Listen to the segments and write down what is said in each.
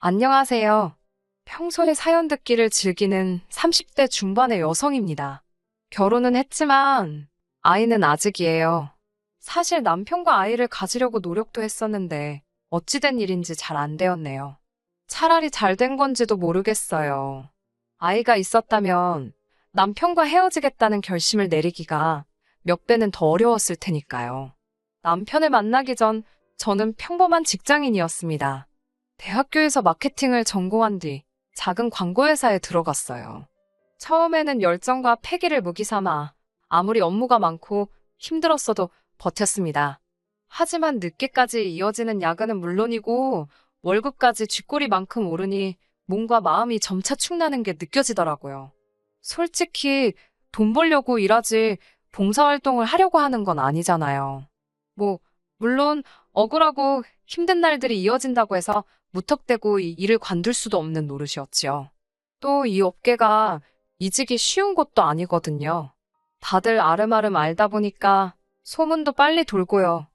안녕하세요. 평소에 사연 듣기를 즐기는 30대 중반의 여성입니다. 결혼은 했지만 아이는 아직이에요. 사실 남편과 아이를 가지려고 노력도 했었는데 어찌된 일인지 잘 안 되었네요. 차라리 잘 된 건지도 모르겠어요. 아이가 있었다면 남편과 헤어지겠다는 결심을 내리기가 몇 배는 더 어려웠을 테니까요. 남편을 만나기 전 저는 평범한 직장인이었습니다. 대학교에서 마케팅을 전공한 뒤 작은 광고회사에 들어갔어요. 처음에는 열정과 패기를 무기 삼아 아무리 업무가 많고 힘들었어도 버텼습니다. 하지만 늦게까지 이어지는 야근은 물론이고 월급까지 쥐꼬리만큼 오르니 몸과 마음이 점차 축나는 게 느껴지더라고요. 솔직히 돈 벌려고 일하지 봉사활동을 하려고 하는 건 아니잖아요. 물론 억울하고 힘든 날들이 이어진다고 해서 무턱대고 이 일을 관둘 수도 없는 노릇이었지요. 또 이 업계가 이직이 쉬운 곳도 아니거든요. 다들 아름아름 알다 보니까 소문도 빨리 돌고요.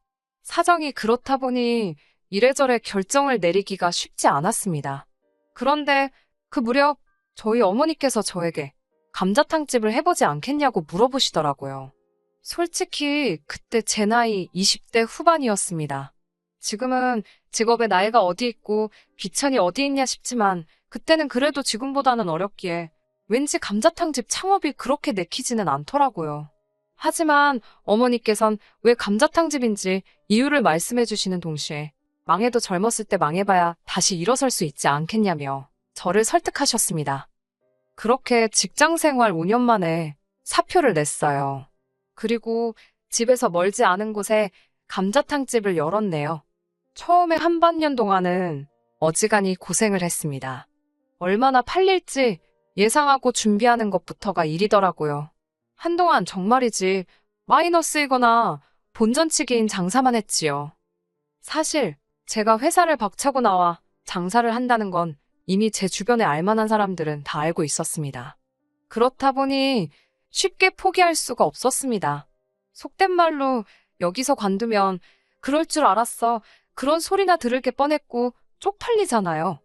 사정이 그렇다 보니 이래저래 결정을 내리기가 쉽지 않았습니다. 그런데 그 무렵 저희 어머니께서 저에게 감자탕집을 해보지 않겠냐고 물어보시더라고요. 솔직히 그때 제 나이 20대 후반이었습니다. 지금은 직업의 나이가 어디 있고 귀천이 어디 있냐 싶지만 그때는 그래도 지금보다는 어렵기에 왠지 감자탕집 창업이 그렇게 내키지는 않더라고요. 하지만 어머니께선 왜 감자탕집인지 이유를 말씀해 주시는 동시에 망해도 젊었을 때 망해봐야 다시 일어설 수 있지 않겠냐며 저를 설득하셨습니다. 그렇게 직장 생활 5년 만에 사표를 냈어요. 그리고 집에서 멀지 않은 곳에 감자탕집을 열었네요. 처음에 한 반년 동안은 어지간히 고생을 했습니다. 얼마나 팔릴지 예상하고 준비하는 것부터가 일이더라고요. 한동안 정말이지 마이너스이거나 본전치기인 장사만 했지요. 사실 제가 회사를 박차고 나와 장사를 한다는 건 이미 제 주변에 알만한 사람들은 다 알고 있었습니다. 그렇다 보니 쉽게 포기할 수가 없었습니다. 속된 말로 여기서 관두면 그럴 줄 알았어. 그런 소리나 들을 게 뻔했고 쪽팔리잖아요.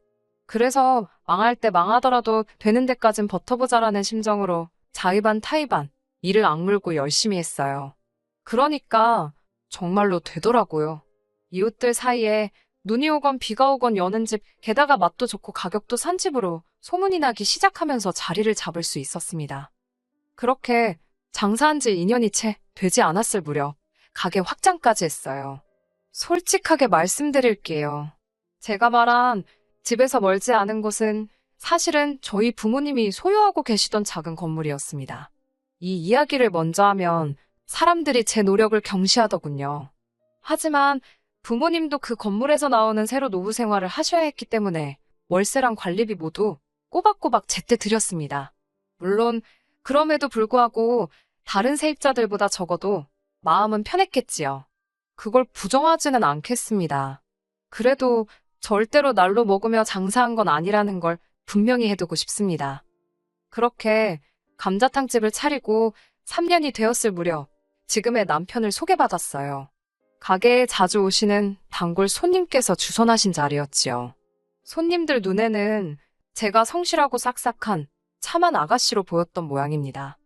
그래서 망할 때 망하더라도 되는 데까진 버텨보자라는 심정으로 자의반 타의반 이를 악물고 열심히 했어요. 그러니까 정말로 되더라고요. 이웃들 사이에 눈이 오건 비가 오건 여는 집, 게다가 맛도 좋고 가격도 싼 집으로 소문이 나기 시작하면서 자리를 잡을 수 있었습니다. 그렇게 장사한 지 2년이 채 되지 않았을 무렵 가게 확장까지 했어요. 솔직하게 말씀드릴게요. 제가 말한 집에서 멀지 않은 곳은 사실은 저희 부모님이 소유하고 계시던 작은 건물이었습니다. 이 이야기를 먼저 하면 사람들이 제 노력을 경시하더군요. 하지만 부모님도 그 건물에서 나오는 새로 노후 생활을 하셔야 했기 때문에 월세랑 관리비 모두 꼬박꼬박 제때 드렸습니다. 물론 그럼에도 불구하고 다른 세입자들보다 적어도 마음은 편했겠지요. 그걸 부정하지는 않겠습니다. 그래도 절대로 날로 먹으며 장사한 건 아니라는 걸 분명히 해두고 싶습니다. 그렇게 감자탕집을 차리고 3년이 되었을 무렵 지금의 남편을 소개받았어요. 가게에 자주 오시는 단골 손님께서 주선하신 자리였지요. 손님들 눈에는 제가 성실하고 싹싹한 참한 아가씨로 보였던 모양입니다.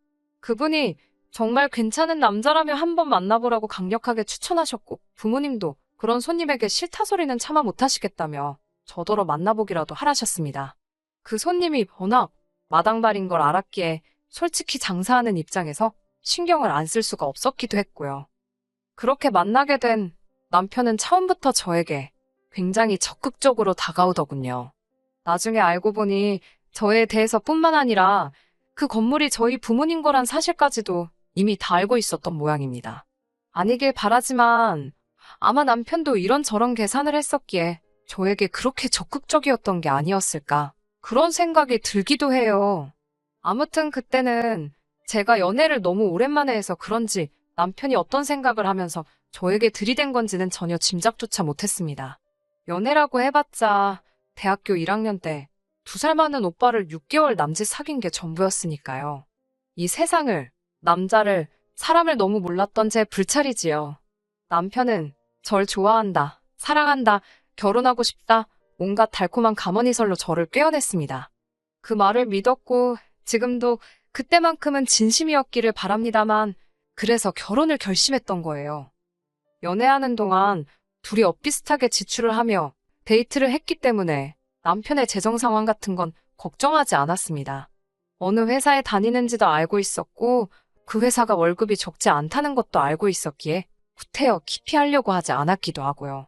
그분이 정말 괜찮은 남자라며 한번 만나보라고 강력하게 추천하셨고 부모님도 그런 손님에게 싫다 소리는 차마 못하시겠다며 저더러 만나보기라도 하라셨습니다. 그 손님이 워낙 마당발인 걸 알았기에 솔직히 장사하는 입장에서 신경을 안 쓸 수가 없었기도 했고요. 그렇게 만나게 된 남편은 처음부터 저에게 굉장히 적극적으로 다가오더군요. 나중에 알고 보니 저에 대해서뿐만 아니라 그 건물이 저희 부모님 거란 사실까지도 이미 다 알고 있었던 모양입니다. 아니길 바라지만 아마 남편도 이런저런 계산을 했었기에 저에게 그렇게 적극적이었던 게 아니었을까 그런 생각이 들기도 해요. 아무튼 그때는 제가 연애를 너무 오랜만에 해서 그런지 남편이 어떤 생각을 하면서 저에게 들이댄 건지는 전혀 짐작조차 못했습니다. 연애라고 해봤자 대학교 1학년 때 2살 많은 오빠를 6개월 남짓 사귄 게 전부였으니까요. 이 세상을, 남자를, 사람을 너무 몰랐던 제 불찰이지요. 남편은 절 좋아한다, 사랑한다, 결혼하고 싶다, 온갖 달콤한 가머니설로 저를 꿰어냈습니다. 그 말을 믿었고 지금도 그때만큼은 진심이었기를 바랍니다만 그래서 결혼을 결심했던 거예요. 연애하는 동안 둘이 엇비슷하게 지출을 하며 데이트를 했기 때문에 남편의 재정 상황 같은 건 걱정하지 않았습니다. 어느 회사에 다니는지도 알고 있었고 그 회사가 월급이 적지 않다는 것도 알고 있었기에 구태여 깊이 하려고 하지 않았기도 하고요.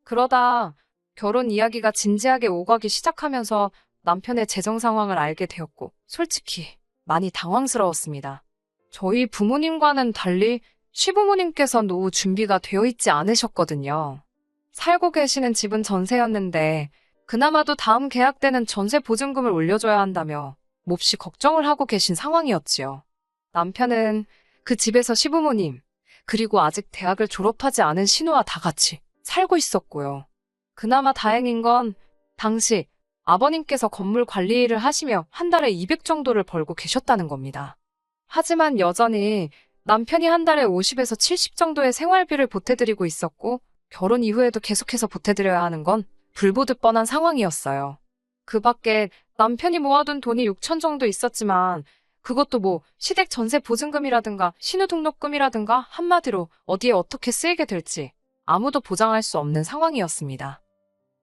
그러다 결혼 이야기가 진지하게 오가기 시작하면서 남편의 재정 상황을 알게 되었고 솔직히 많이 당황스러웠습니다. 저희 부모님과는 달리 시부모님께서 노후 준비가 되어 있지 않으셨거든요. 살고 계시는 집은 전세였는데 그나마도 다음 계약 때는 전세 보증금을 올려줘야 한다며 몹시 걱정을 하고 계신 상황이었지요. 남편은 그 집에서 시부모님, 그리고 아직 대학을 졸업하지 않은 신우와 다 같이 살고 있었고요. 그나마 다행인 건 당시 아버님께서 건물 관리 일을 하시며 한 달에 200 정도를 벌고 계셨다는 겁니다. 하지만 여전히 남편이 한 달에 50에서 70 정도의 생활비를 보태드리고 있었고 결혼 이후에도 계속해서 보태드려야 하는 건 불보듯 뻔한 상황이었어요. 그 밖에 남편이 모아둔 돈이 6천 정도 있었지만 그것도 뭐 시댁 전세 보증금이라든가 신우등록금이라든가 한마디로 어디에 어떻게 쓰이게 될지 아무도 보장할 수 없는 상황이었습니다.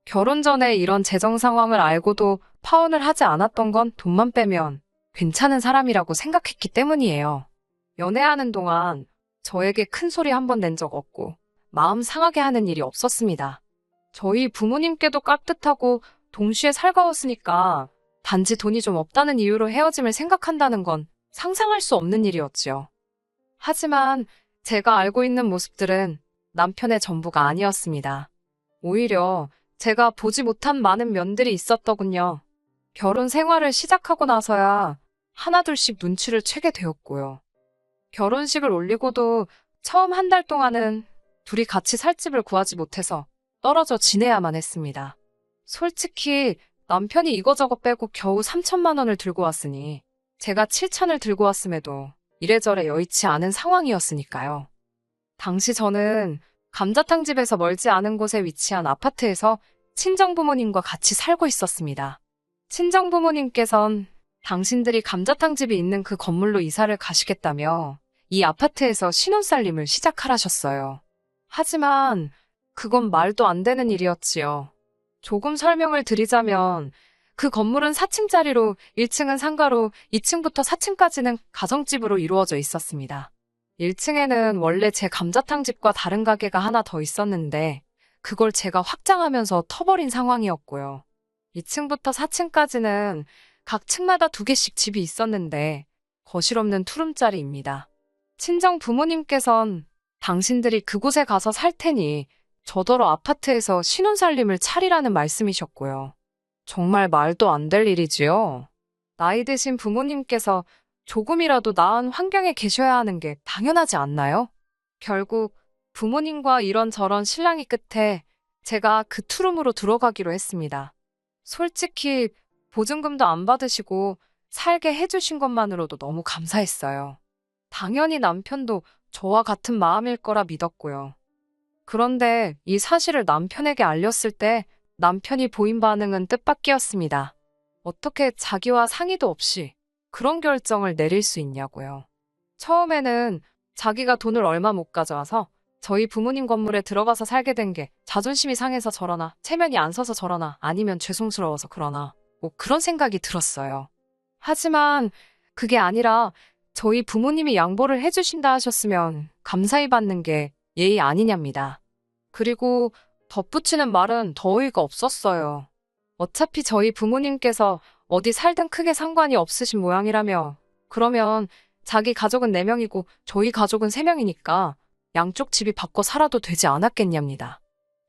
결혼 전에 이런 재정 상황을 알고도 파혼을 하지 않았던 건 돈만 빼면 괜찮은 사람이라고 생각했기 때문이에요. 연애하는 동안 저에게 큰 소리 한 번 낸 적 없고 마음 상하게 하는 일이 없었습니다. 저희 부모님께도 깍듯하고 동시에 살가웠으니까 단지 돈이 좀 없다는 이유로 헤어짐을 생각한다는 건 상상할 수 없는 일이었지요. 하지만 제가 알고 있는 모습들은 남편의 전부가 아니었습니다. 오히려 제가 보지 못한 많은 면들이 있었더군요. 결혼 생활을 시작하고 나서야 하나둘씩 눈치를 채게 되었고요. 결혼식을 올리고도 처음 한 달 동안은 둘이 같이 살 집을 구하지 못해서 떨어져 지내야만 했습니다. 솔직히 남편이 이거저거 빼고 겨우 3천만 원을 들고 왔으니 제가 7천을 들고 왔음에도 이래저래 여의치 않은 상황이었으니까요. 당시 저는 감자탕 집에서 멀지 않은 곳에 위치한 아파트에서 친정부모님과 같이 살고 있었습니다. 친정부모님께선 당신들이 감자탕 집이 있는 그 건물로 이사를 가시겠다며 이 아파트에서 신혼살림을 시작하라셨어요. 하지만 그건 말도 안 되는 일이었지요. 조금 설명을 드리자면 그 건물은 4층짜리로 1층은 상가로 2층부터 4층까지는 가정집으로 이루어져 있었습니다. 1층에는 원래 제 감자탕 집과 다른 가게가 하나 더 있었는데 그걸 제가 확장하면서 터버린 상황이었고요. 2층부터 4층까지는 각 층마다 2개씩 집이 있었는데 거실 없는 투룸짜리입니다. 친정 부모님께선 당신들이 그곳에 가서 살 테니 저더러 아파트에서 신혼살림을 차리라는 말씀이셨고요. 정말 말도 안 될 일이지요. 나이 드신 부모님께서 조금이라도 나은 환경에 계셔야 하는 게 당연하지 않나요? 결국 부모님과 이런저런 실랑이 끝에 제가 그 투룸으로 들어가기로 했습니다. 솔직히 보증금도 안 받으시고 살게 해주신 것만으로도 너무 감사했어요. 당연히 남편도 저와 같은 마음일 거라 믿었고요. 그런데 이 사실을 남편에게 알렸을 때 남편이 보인 반응은 뜻밖이었습니다. 어떻게 자기와 상의도 없이 그런 결정을 내릴 수 있냐고요. 처음에는 자기가 돈을 얼마 못 가져와서 저희 부모님 건물에 들어가서 살게 된 게 자존심이 상해서 저러나 체면이 안 서서 저러나 아니면 죄송스러워서 그러나 뭐 그런 생각이 들었어요. 하지만 그게 아니라 저희 부모님이 양보를 해주신다 하셨으면 감사히 받는 게 예의 아니냐입니다. 그리고 덧붙이는 말은 더 어이가 없었어요. 어차피 저희 부모님께서 어디 살든 크게 상관이 없으신 모양이라며 그러면 자기 가족은 4명이고 저희 가족은 3명이니까 양쪽 집이 바꿔 살아도 되지 않았겠냐입니다.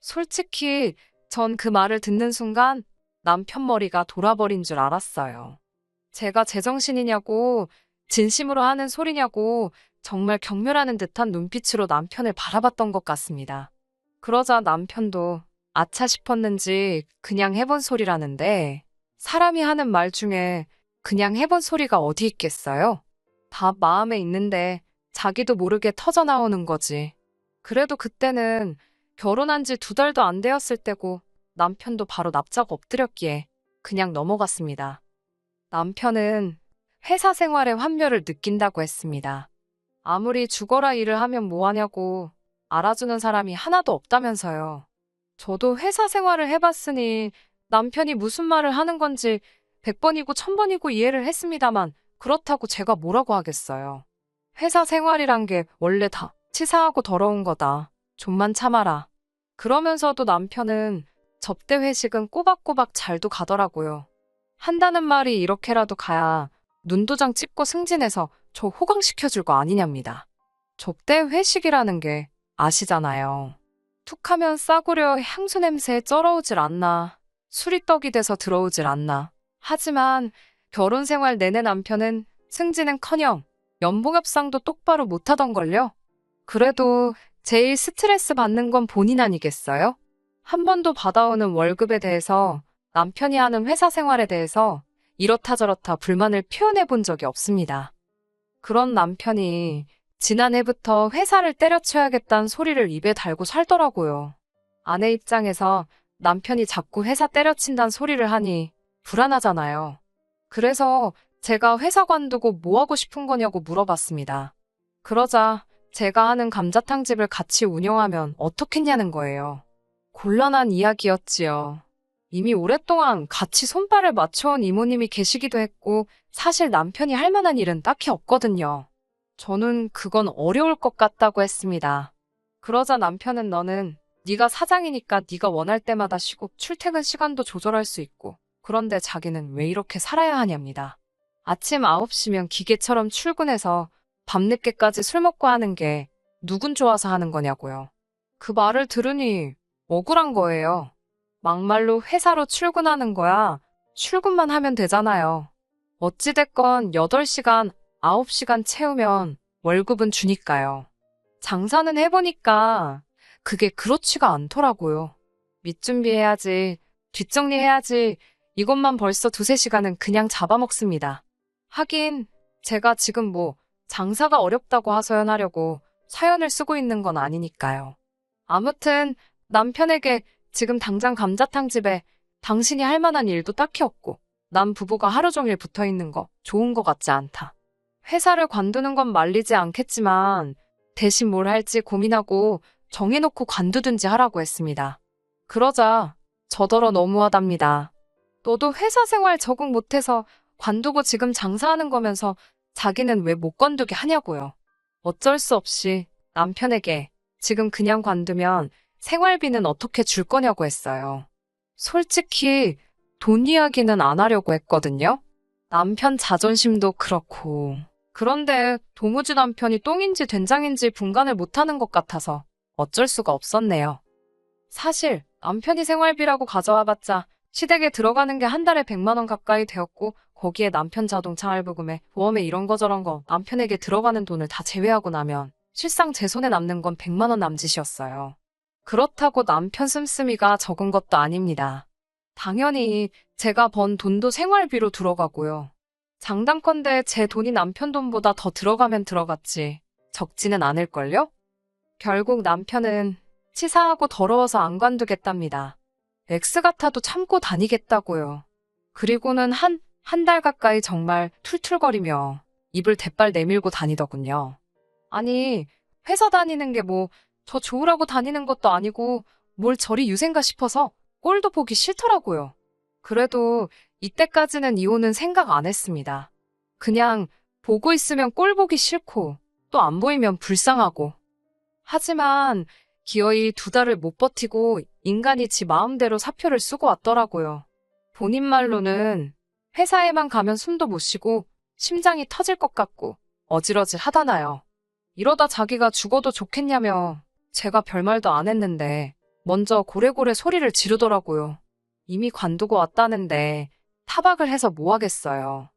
솔직히 전 그 말을 듣는 순간 남편 머리가 돌아버린 줄 알았어요. 제가 제정신이냐고 진심으로 하는 소리냐고 정말 경멸하는 듯한 눈빛으로 남편을 바라봤던 것 같습니다. 그러자 남편도 아차 싶었는지 그냥 해본 소리라는데 사람이 하는 말 중에 그냥 해본 소리가 어디 있겠어요? 다 마음에 있는데 자기도 모르게 터져나오는 거지. 그래도 그때는 결혼한 지 2달도 안 되었을 때고 남편도 바로 납작 엎드렸기에 그냥 넘어갔습니다. 남편은 회사 생활의 환멸을 느낀다고 했습니다. 아무리 죽어라 일을 하면 뭐하냐고 알아주는 사람이 하나도 없다면서요. 저도 회사 생활을 해봤으니 남편이 무슨 말을 하는 건지 100번이고 1000번이고 이해를 했습니다만 그렇다고 제가 뭐라고 하겠어요. 회사 생활이란 게 원래 다 치사하고 더러운 거다. 좀만 참아라. 그러면서도 남편은 접대 회식은 꼬박꼬박 잘도 가더라고요. 한다는 말이 이렇게라도 가야 눈도장 찍고 승진해서 저 호강시켜줄 거 아니냐입니다. 접대 회식이라는 게 아시잖아요. 툭하면 싸구려 향수 냄새에 쩔어오질 않나. 술이 떡이 돼서 들어오질 않나. 하지만 결혼 생활 내내 남편은 승진은커녕 연봉 협상도 똑바로 못하던걸요. 그래도 제일 스트레스 받는 건 본인 아니겠어요? 한 번도 받아오는 월급에 대해서 남편이 하는 회사 생활에 대해서 이렇다 저렇다 불만을 표현해 본 적이 없습니다. 그런 남편이 지난해부터 회사를 때려쳐야겠다는 소리를 입에 달고 살더라고요. 아내 입장에서 남편이 자꾸 회사 때려친다는 소리를 하니 불안하잖아요. 그래서 제가 회사 관두고 뭐 하고 싶은 거냐고 물어봤습니다. 그러자 제가 하는 감자탕집을 같이 운영하면 어떻겠냐는 거예요. 곤란한 이야기였지요. 이미 오랫동안 같이 손발을 맞춰온 이모님이 계시기도 했고 사실 남편이 할 만한 일은 딱히 없거든요. 저는 그건 어려울 것 같다고 했습니다. 그러자 남편은 너는 네가 사장이니까 네가 원할 때마다 쉬고 출퇴근 시간도 조절할 수 있고 그런데 자기는 왜 이렇게 살아야 하냐입니다. 아침 9시면 기계처럼 출근해서 밤늦게까지 술 먹고 하는 게 누군 좋아서 하는 거냐고요. 그 말을 들으니 억울한 거예요. 막말로 회사로 출근하는 거야 출근만 하면 되잖아요. 어찌됐건 8시간, 9시간 채우면 월급은 주니까요. 장사는 해보니까 그게 그렇지가 않더라고요. 밑준비해야지, 뒷정리해야지 이것만 벌써 2~3시간은 그냥 잡아먹습니다. 하긴 제가 지금 뭐 장사가 어렵다고 하소연하려고 사연을 쓰고 있는 건 아니니까요. 아무튼 남편에게 지금 당장 감자탕집에 당신이 할 만한 일도 딱히 없고 남 부부가 하루 종일 붙어있는 거 좋은 거 같지 않다. 회사를 관두는 건 말리지 않겠지만 대신 뭘 할지 고민하고 정해놓고 관두든지 하라고 했습니다. 그러자 저더러 너무하답니다. 너도 회사 생활 적응 못해서 관두고 지금 장사하는 거면서 자기는 왜 못 관두게 하냐고요. 어쩔 수 없이 남편에게 지금 그냥 관두면 생활비는 어떻게 줄 거냐고 했어요. 솔직히 돈 이야기는 안 하려고 했거든요. 남편 자존심도 그렇고. 그런데 도무지 남편이 똥인지 된장인지 분간을 못하는 것 같아서 어쩔 수가 없었네요. 사실 남편이 생활비라고 가져와봤자 시댁에 들어가는 게 한 달에 100만 원 가까이 되었고 거기에 남편 자동차 할부금에 보험에 이런 거 저런 거 남편에게 들어가는 돈을 다 제외하고 나면 실상 제 손에 남는 건 100만 원 남짓이었어요. 그렇다고 남편 씀씀이가 적은 것도 아닙니다. 당연히 제가 번 돈도 생활비로 들어가고요. 장담컨대 제 돈이 남편 돈보다 더 들어가면 들어갔지 적지는 않을걸요? 결국 남편은 치사하고 더러워서 안 관두겠답니다. X 같아도 참고 다니겠다고요. 그리고는 한 달 가까이 정말 툴툴거리며 입을 대빨 내밀고 다니더군요. 아니, 회사 다니는 게 뭐 저 좋으라고 다니는 것도 아니고 뭘 저리 유생가 싶어서 꼴도 보기 싫더라고요. 그래도 이때까지는 이혼은 생각 안 했습니다. 그냥 보고 있으면 꼴 보기 싫고 또 안 보이면 불쌍하고. 하지만 기어이 2달을 못 버티고 인간이 지 마음대로 사표를 쓰고 왔더라고요. 본인 말로는 회사에만 가면 숨도 못 쉬고 심장이 터질 것 같고 어질어질 하다나요. 이러다 자기가 죽어도 좋겠냐며 제가 별말도 안 했는데 먼저 고래고래 소리를 지르더라고요. 이미 관두고 왔다는데 타박을 해서 뭐 하겠어요.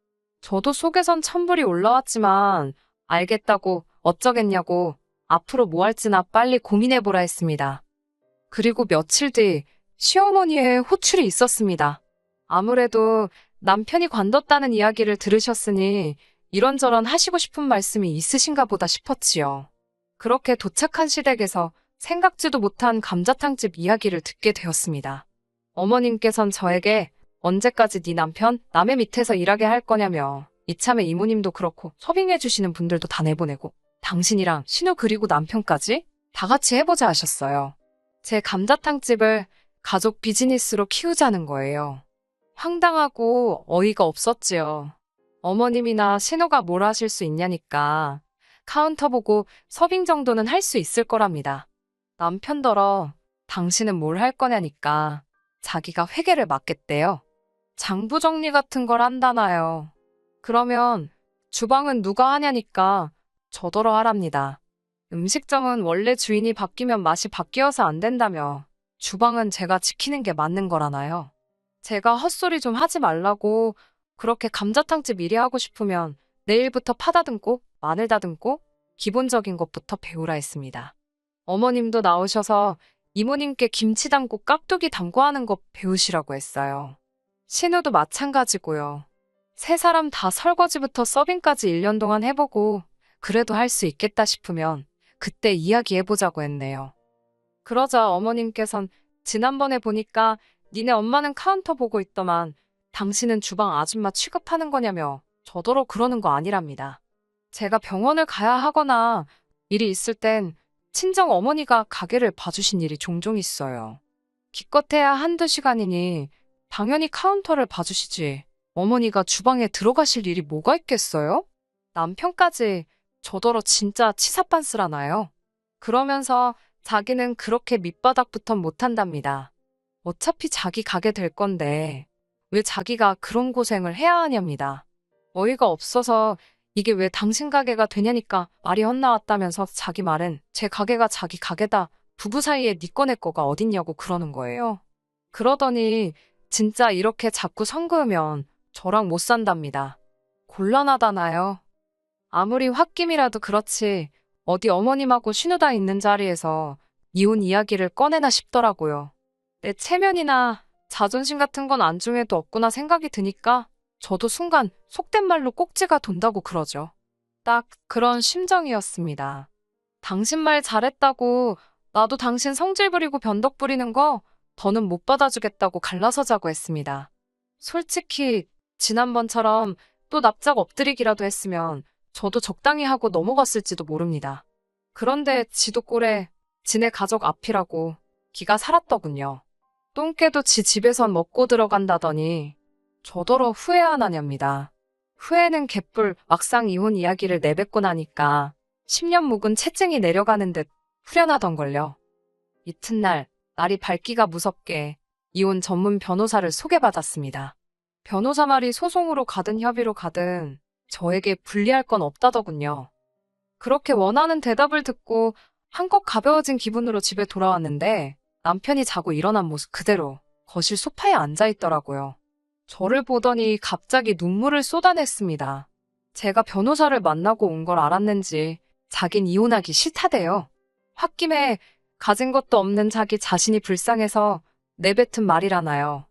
저도 속에선 천불이 올라왔지만 알겠다고 어쩌겠냐고 앞으로 뭐 할지나 빨리 고민해보라 했습니다. 그리고 며칠 뒤 시어머니의 호출이 있었습니다. 아무래도 남편이 관뒀다는 이야기를 들으셨으니 이런저런 하시고 싶은 말씀이 있으신가 보다 싶었지요. 그렇게 도착한 시댁에서 생각지도 못한 감자탕집 이야기를 듣게 되었습니다. 어머님께선 저에게 언제까지 네 남편 남의 밑에서 일하게 할 거냐며 이참에 이모님도 그렇고 서빙해 주시는 분들도 다 내보내고 당신이랑 신우 그리고 남편까지 다 같이 해보자 하셨어요. 제 감자탕집을 가족 비즈니스로 키우자는 거예요. 황당하고 어이가 없었지요. 어머님이나 신우가 뭘 하실 수 있냐니까 카운터 보고 서빙 정도는 할 수 있을 거랍니다. 남편더러 당신은 뭘 할 거냐니까 자기가 회계를 맡겠대요. 장부 정리 같은 걸 한다나요. 그러면 주방은 누가 하냐니까 저더러 하랍니다. 음식점은 원래 주인이 바뀌면 맛이 바뀌어서 안 된다며 주방은 제가 지키는 게 맞는 거라나요. 제가 헛소리 좀 하지 말라고 그렇게 감자탕집 일이 하고 싶으면 내일부터 파 다듬고 마늘 다듬고 기본적인 것부터 배우라 했습니다. 어머님도 나오셔서 이모님께 김치 담고 깍두기 담고 하는 거 배우시라고 했어요. 신우도 마찬가지고요. 세 사람 다 설거지부터 서빙까지 1년 동안 해보고 그래도 할 수 있겠다 싶으면 그때 이야기해보자고 했네요. 그러자 어머님께선 지난번에 보니까 니네 엄마는 카운터 보고 있더만 당신은 주방 아줌마 취급하는 거냐며 저더러 그러는 거 아니랍니다. 제가 병원을 가야 하거나 일이 있을 땐 친정 어머니가 가게를 봐주신 일이 종종 있어요. 기껏해야 한두 시간이니 당연히 카운터를 봐주시지. 어머니가 주방에 들어가실 일이 뭐가 있겠어요? 남편까지 저더러 진짜 치사빤스라나요? 그러면서 자기는 그렇게 밑바닥부터 못한답니다. 어차피 자기 가게 될 건데 왜 자기가 그런 고생을 해야 하냐입니다. 어이가 없어서 이게 왜 당신 가게가 되냐니까 말이 헛나왔다면서 자기 말은 제 가게가 자기 가게다. 부부 사이에 니 꺼내 거가 어딨냐고 그러는 거예요. 그러더니 진짜 이렇게 자꾸 선 그으면 저랑 못 산답니다. 곤란하다나요? 아무리 홧김이라도 그렇지 어디 어머님하고 신우다 있는 자리에서 이혼 이야기를 꺼내나 싶더라고요. 내 체면이나 자존심 같은 건 안중에도 없구나 생각이 드니까 저도 순간 속된 말로 꼭지가 돈다고 그러죠. 딱 그런 심정이었습니다. 당신 말 잘했다고 나도 당신 성질 부리고 변덕 부리는 거 더는 못 받아주겠다고 갈라서자고 했습니다. 솔직히 지난번처럼 또 납작 엎드리기라도 했으면 저도 적당히 하고 넘어갔을지도 모릅니다. 그런데 지도 꼴에 지네 가족 앞이라고 기가 살았더군요. 똥개도 지 집에선 먹고 들어간다더니 저더러 후회하나냐입니다. 후회는 개뿔 막상 이혼 이야기를 내뱉고 나니까 10년 묵은 채증이 내려가는 듯 후련하던걸요. 이튿날 날이 밝기가 무섭게 이혼 전문 변호사를 소개받았습니다. 변호사 말이 소송으로 가든 협의로 가든 저에게 불리할 건 없다더군요. 그렇게 원하는 대답을 듣고 한껏 가벼워진 기분으로 집에 돌아왔는데 남편이 자고 일어난 모습 그대로 거실 소파에 앉아있더라고요. 저를 보더니 갑자기 눈물을 쏟아냈습니다. 제가 변호사를 만나고 온 걸 알았는지 자긴 이혼하기 싫다대요. 홧김에 가진 것도 없는 자기 자신이 불쌍해서 내뱉은 말이라나요.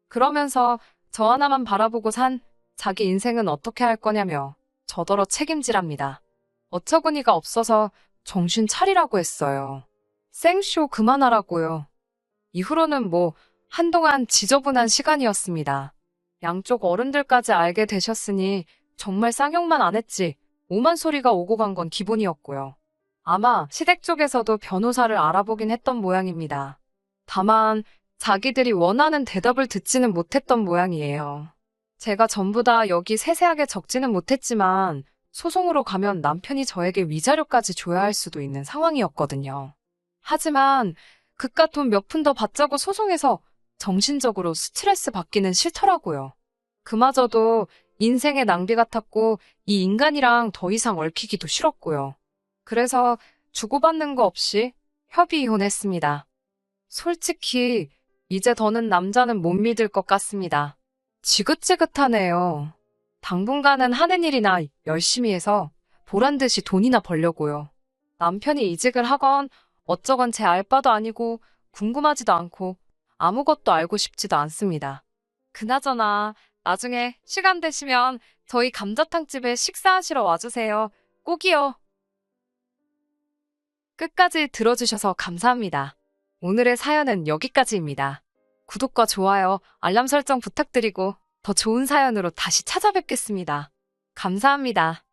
그러면서 저 하나만 바라보고 산 자기 인생은 어떻게 할 거냐며 저더러 책임지랍니다. 어처구니가 없어서 정신 차리라고 했어요. 생쇼 그만하라고요. 이후로는 한동안 지저분한 시간이었습니다. 양쪽 어른들까지 알게 되셨으니 정말 쌍욕만 안 했지 오만 소리가 오고 간 건 기본이었고요. 아마 시댁 쪽에서도 변호사를 알아보긴 했던 모양입니다. 다만 자기들이 원하는 대답을 듣지는 못했던 모양이에요. 제가 전부 다 여기 세세하게 적지는 못했지만 소송으로 가면 남편이 저에게 위자료까지 줘야 할 수도 있는 상황이었거든요. 하지만 그깟 돈 몇 푼 더 받자고 소송해서 정신적으로 스트레스 받기는 싫더라고요. 그마저도 인생의 낭비 같았고 이 인간이랑 더 이상 얽히기도 싫었고요. 그래서 주고받는 거 없이 협의 이혼했습니다. 솔직히 이제 더는 남자는 못 믿을 것 같습니다. 지긋지긋하네요. 당분간은 하는 일이나 열심히 해서 보란듯이 돈이나 벌려고요. 남편이 이직을 하건 어쩌건 제 알바도 아니고 궁금하지도 않고 아무것도 알고 싶지도 않습니다. 그나저나 나중에 시간 되시면 저희 감자탕집에 식사하시러 와주세요. 꼭이요. 끝까지 들어주셔서 감사합니다. 오늘의 사연은 여기까지입니다. 구독과 좋아요, 알람 설정 부탁드리고 더 좋은 사연으로 다시 찾아뵙겠습니다. 감사합니다.